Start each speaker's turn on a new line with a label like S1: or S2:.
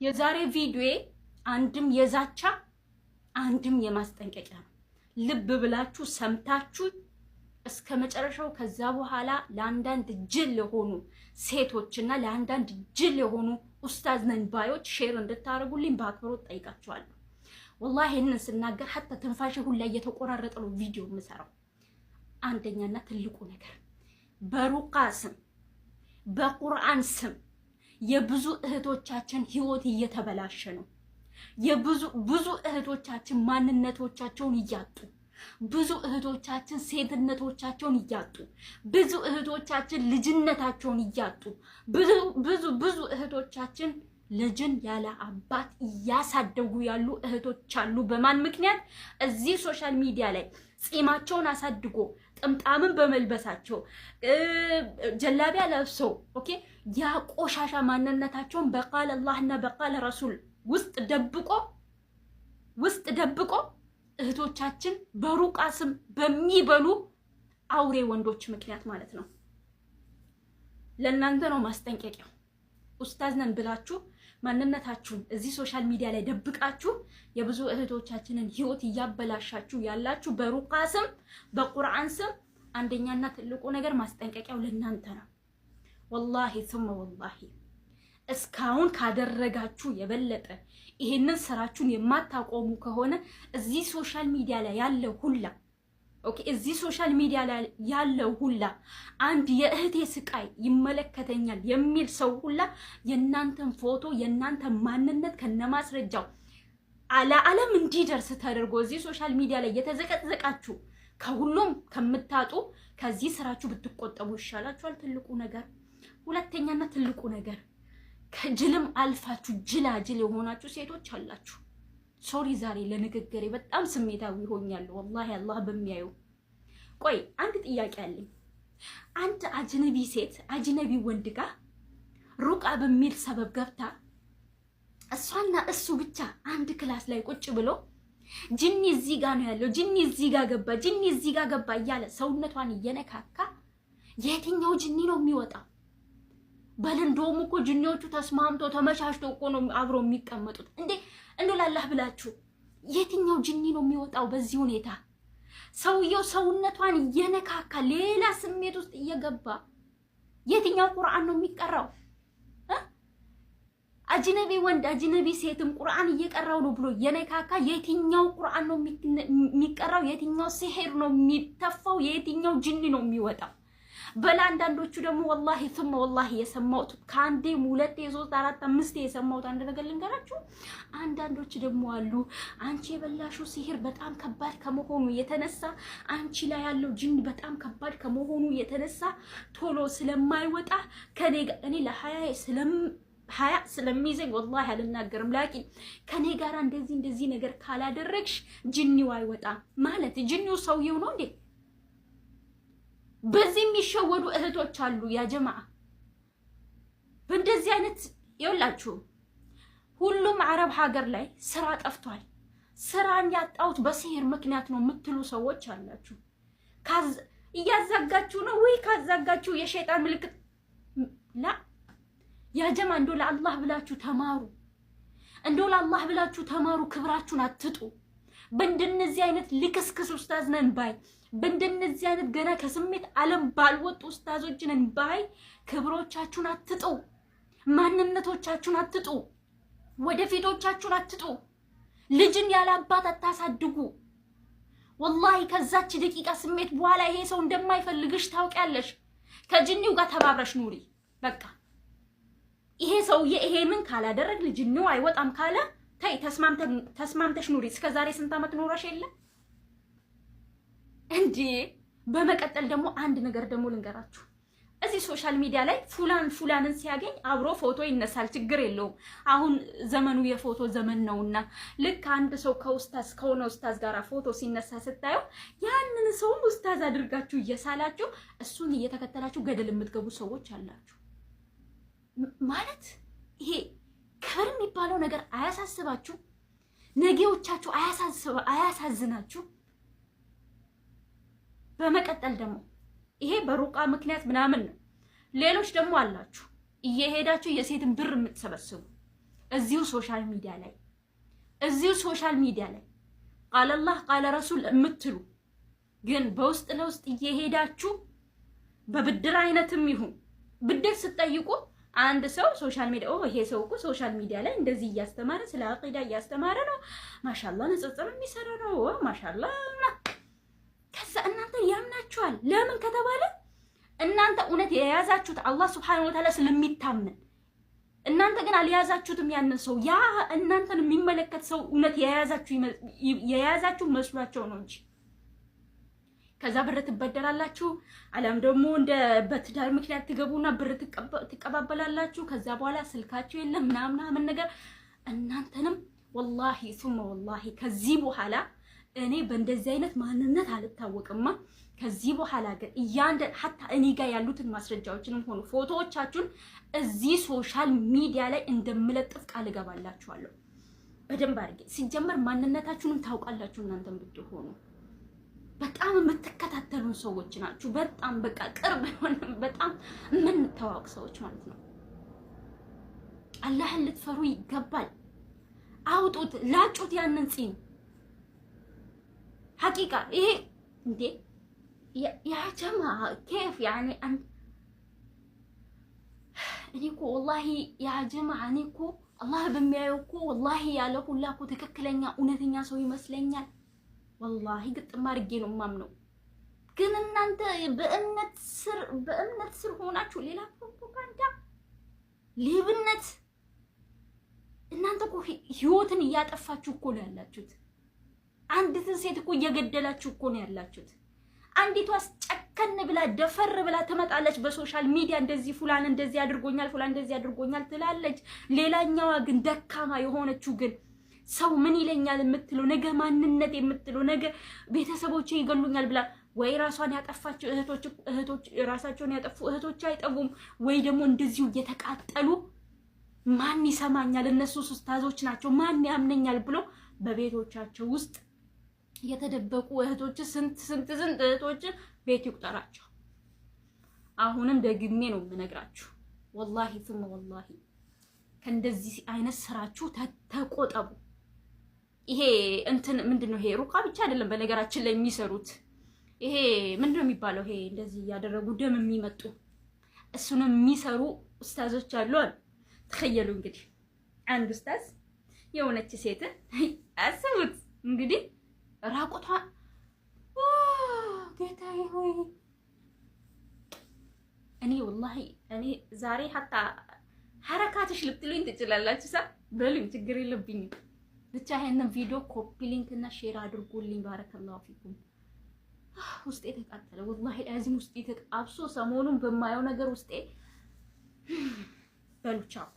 S1: የዛሬ ቪዲዮ አንድም የዛቻ አንድም የማስጠንቀቂያ ነው። ልብ ብላችሁ ሰምታችሁ እስከ መጨረሻው። ከዛ በኋላ ለአንዳንድ ጅል የሆኑ ሴቶችና ለአንዳንድ ጅል የሆኑ ኡስታዝ ነን ባዮች ሼር እንድታረጉልኝ በአክብሮት ጠይቃችኋለሁ። ወላሂ ይሄንን ስናገር ሐታ ተንፋሽ ሁላ እየተቆራረጠ ነው ቪዲዮ የምሰራው። አንደኛና ትልቁ ነገር በሩቃ ስም በቁርአን ስም የብዙ እህቶቻችን ህይወት እየተበላሸ ነው። የብዙ እህቶቻችን ማንነቶቻቸውን እያጡ፣ ብዙ እህቶቻችን ሴትነቶቻቸውን እያጡ፣ ብዙ እህቶቻችን ልጅነታቸውን እያጡ፣ ብዙ እህቶቻችን ልጅን ያለ አባት እያሳደጉ ያሉ እህቶች አሉ። በማን ምክንያት? እዚህ ሶሻል ሚዲያ ላይ ጺማቸውን አሳድጎ ጥምጣምን በመልበሳቸው ጀላቢያ ለብሰው ኦኬ ያ ቆሻሻ ማንነታቸውን በቃል አላህና በቃል ረሱል ውስጥ ደብቆ እህቶቻችን በሩቃ ስም በሚበሉ አውሬ ወንዶች ምክንያት ማለት ነው። ለእናንተ ነው ማስጠንቀቂያው። ኡስታዝ ነን ብላችሁ ማንነታችሁን እዚህ ሶሻል ሚዲያ ላይ ደብቃችሁ የብዙ እህቶቻችንን ህይወት እያበላሻችሁ ያላችሁ በሩቃ ስም በቁርአን ስም አንደኛና ትልቁ ነገር ማስጠንቀቂያው ለእናንተ ነው። ወላሂ ثم ወላሂ እስካሁን ካደረጋችሁ የበለጠ ይሄንን ስራችሁን የማታቆሙ ከሆነ እዚህ ሶሻል ሚዲያ ላይ ያለው ሁላ ኦኬ እዚህ ሶሻል ሚዲያ ላይ ያለው ሁላ አንድ የእህቴ ስቃይ ይመለከተኛል የሚል ሰው ሁላ የእናንተን ፎቶ የእናንተን ማንነት ከነማስረጃው ዓለም እንዲደርስ ተደርጎ እዚህ ሶሻል ሚዲያ ላይ የተዘቀዘቃችሁ ከሁሉም ከምታጡ ከዚህ ስራችሁ ብትቆጠቡ ይሻላችኋል። ትልቁ ነገር ሁለተኛና ትልቁ ነገር ከጅልም አልፋችሁ ጅላጅል የሆናችሁ ሴቶች አላችሁ። ሶሪ ዛሬ ለንግግሬ በጣም ስሜታዊ ሆኛለሁ። ወላሂ አላህ በሚያዩ። ቆይ አንድ ጥያቄ አለኝ። አንድ አጅነቢ ሴት አጅነቢ ወንድ ጋር ሩቃ በሚል ሰበብ ገብታ እሷና እሱ ብቻ አንድ ክላስ ላይ ቁጭ ብሎ ጅኒ እዚህ ጋር ነው ያለው፣ ጅኒ እዚህ ጋር ገባ፣ ጅኒ እዚህ ጋር ገባ እያለ ሰውነቷን እየነካካ የትኛው ጅኒ ነው የሚወጣው? በልንዶም እኮ ጅኒዎቹ ተስማምቶ ተመቻችቶ እኮ ነው አብሮ የሚቀመጡት። እንደው ላላህ ብላችሁ የትኛው ጅኒ ነው የሚወጣው? በዚህ ሁኔታ ሰውየው ሰውነቷን እየነካካ ሌላ ስሜት ውስጥ እየገባ የትኛው ቁርአን ነው የሚቀራው? አጅነቢ ወንድ አጅነቢ ሴትም ቁርአን እየቀራው ነው ብሎ የነካካ የትኛው ቁርአን ነው የሚቀራው? የትኛው ሲህር ነው የሚተፋው? የትኛው ጅኒ ነው የሚወጣው? በላንዳንዶቹ ደግሞ ወላሂ ثم ወላሂ የሰማሁት ከአንዴም ሁለቴ ሶስት አራት አምስቴ የሰማሁት አንድ ነገር ልንገራችሁ። አንዳንዶች ደግሞ አሉ አንቺ የበላሽው ሲህር በጣም ከባድ ከመሆኑ የተነሳ አንቺ ላይ ያለው ጅን በጣም ከባድ ከመሆኑ የተነሳ ቶሎ ስለማይወጣ ከኔ ጋር እኔ ለሀያ ስለሚይዘኝ ወላሂ አልናገርም። ላኪን ከኔ ጋር እንደዚህ ነገር ካላደረግሽ ጅኒው አይወጣም ማለት ጅኒው ሰውየው ነው እንዴ? በዚህ የሚሸወዱ እህቶች አሉ። ያ ጀማዓ በእንደዚህ አይነት ይውላችሁ ሁሉም አረብ ሀገር ላይ ስራ ጠፍቷል። ስራን ያጣሁት በሲህር ምክንያት ነው የምትሉ ሰዎች አላችሁ። እያዛጋችሁ ነው ወይ? ካዛጋችሁ የሸይጣን ምልክት ላ ያ ጀማዓ እንደው ለአላህ ብላችሁ ተማሩ። እንደው ለአላህ ብላችሁ ተማሩ። ክብራችሁን አትጡ። በእንደነዚህ አይነት ልክስክስ ኡስታዝ ነን ባይ በእንደነዚህ አይነት ገና ከስሜት ዓለም ባልወጡ ኡስታዞች ነን ባይ ክብሮቻችሁን አትጡ። ማንነቶቻችሁን አትጡ። ወደፊቶቻችሁን አትጡ። ልጅን ያለ አባት አታሳድጉ። ወላሂ ከዛች ደቂቃ ስሜት በኋላ ይሄ ሰው እንደማይፈልግሽ ታውቂያለሽ። ከጅኒው ጋር ተባብረሽ ኑሪ። በቃ ይሄ ሰውዬ ይሄንን ካላደረግ ልጅኒው አይወጣም ካለ ታይ ተስማምተሽ ኑሪ። እስከዛሬ ስንት ዓመት ኖረሽ የለ እንዴ? በመቀጠል ደግሞ አንድ ነገር ደግሞ ልንገራችሁ። እዚህ ሶሻል ሚዲያ ላይ ፉላንን ሲያገኝ አብሮ ፎቶ ይነሳል። ችግር የለውም። አሁን ዘመኑ የፎቶ ዘመን ነውና ልክ አንድ ሰው ከሆነ ኡስታዝ ጋር ፎቶ ሲነሳ ስታዩ ያንን ሰው ኡስታዝ አድርጋችሁ እየሳላችሁ እሱን እየተከተላችሁ ገደል የምትገቡ ሰዎች አላችሁ። ማለት ይሄ ክብር የሚባለው ነገር አያሳስባችሁ? ነገዎቻችሁ አያሳዝናችሁ? በመቀጠል ደግሞ ይሄ በሩቃ ምክንያት ምናምን ነው። ሌሎች ደግሞ አላችሁ እየሄዳችሁ የሴትን ብር የምትሰበስቡ እዚሁ ሶሻል ሚዲያ ላይ ቃለ አላህ ቃለ ረሱል የምትሉ ግን በውስጥ ለውስጥ እየሄዳችሁ በብድር አይነትም ይሁን ብድር ስትጠይቁ አንድ ሰው ሶሻል ሚዲያ ይሄ ሰው እኮ ሶሻል ሚዲያ ላይ እንደዚህ እያስተማረ ስለ አቂዳ እያስተማረ ነው፣ ማሻአላህ ንጽጽር የሚሰራ ነው፣ ማሻአላህ። ከዛ እናንተ ያምናችኋል። ለምን ከተባለ እናንተ እውነት የያዛችሁት አላህ ሱብሓነሁ ወተዓላ ስለሚታመን፣ እናንተ ግን አልያዛችሁትም ያንን ሰው። ያ እናንተን የሚመለከት ሰው እውነት የያዛችሁ መስሏቸው ነው እንጂ ከዛ ብር ትበደራላችሁ፣ አለም ደግሞ እንደ በትዳር ምክንያት ትገቡና ብር ትቀባበላላችሁ። ከዛ በኋላ ስልካችሁ የለም ምናምን ነገር እናንተንም ወላሂ ሱመ ወላሂ ከዚህ በኋላ እኔ በእንደዚህ አይነት ማንነት አልታወቅማ። ከዚህ በኋላ ግን ሀታ እኔ ጋር ያሉትን ማስረጃዎችንም ሆኑ ፎቶዎቻችሁን እዚህ ሶሻል ሚዲያ ላይ እንደምለጥፍ ቃል እገባላችኋለሁ በደንብ አድርጌ። ሲጀመር ማንነታችሁንም ታውቃላችሁ እናንተም ብትሆኑ በጣም የምትከታተሉን ሰዎች ናችሁ። በጣም በቃ ቅርብ ሆነን በጣም የምንተዋወቅ ሰዎች ማለት ነው። አላህን ልትፈሩ ይገባል። አውጡት፣ ላጩት ያንን ፂም ሐቂቃ ይሄ እንዴ ያ ጀማ كيف يعني እኔ እኮ ወላሂ ያ ጀማ እኔ እኮ አላህ በሚያየው እኮ ወላሂ ያለ ሁላ እኮ ትክክለኛ እውነተኛ ሰው ይመስለኛል። ወላሂ ግጥም አድርጌ ነው የማምነው። ግን እናንተ በእምነት ስር ሆናችሁ ሌላ ፕሮፓጋንዳ፣ ሌብነት። እናንተ እኮ ህይወትን እያጠፋችሁ እኮ ነው ያላችሁት። አንዲትን ሴት እኮ እየገደላችሁ እኮ ነው ያላችሁት። አንዲቷስ ጨከን ብላ ደፈር ብላ ትመጣለች በሶሻል ሚዲያ እንደዚህ ፉላን እንደዚህ አድርጎኛል፣ ፉላን እንደዚህ አድርጎኛል ትላለች። ሌላኛዋ ግን ደካማ የሆነችው ግን ሰው ምን ይለኛል የምትለው ነገ ማንነት የምትለው ነገ ቤተሰቦቼ ይገሉኛል ብላ ወይ ራሷን ያጠፋችው እህቶች ራሳቸውን ያጠፉ እህቶች አይጠቡም ወይ ደግሞ እንደዚሁ እየተቃጠሉ ማን ይሰማኛል እነሱ ኡስታዞች ናቸው ማን ያምነኛል ብሎ በቤቶቻቸው ውስጥ የተደበቁ እህቶች ስንት እህቶች ቤት ይቁጠራቸው። አሁንም ደግሜ ነው የምነግራችሁ ወላሂ ثم ወላሂ ከእንደዚህ አይነት ስራችሁ ተቆጠቡ። ይሄ እንትን ምንድነው? ይሄ ሩቃ ብቻ አይደለም በነገራችን ላይ የሚሰሩት። ይሄ ምንድነው የሚባለው? ይሄ እንደዚህ ያደረጉ ደም የሚመጡ እሱንም የሚሰሩ ኡስታዞች አሉ። ተخيሉ እንግዲህ አንድ ኡስታዝ የሆነች ሴት አስቡት እንግዲህ ራቁቷ ጌታዬ ሆይ እኔ ወላሂ እኔ ዛሬ ሀታ ሐረካትሽ ልትሉኝ ትችላላችሁ። ሳ በሉኝ ችግር የለብኝም። ብቻ ይሄንን ቪዲዮ ኮፒ ሊንክ እና ሼር አድርጉልኝ። ባረከላሁ ፊኩም። ውስጤ ተቃጠለ ወላሂ አዚም ውስጤ ተቃብሶ ሰሞኑን በማየው ነገር ውስጤ በሉ ቻው።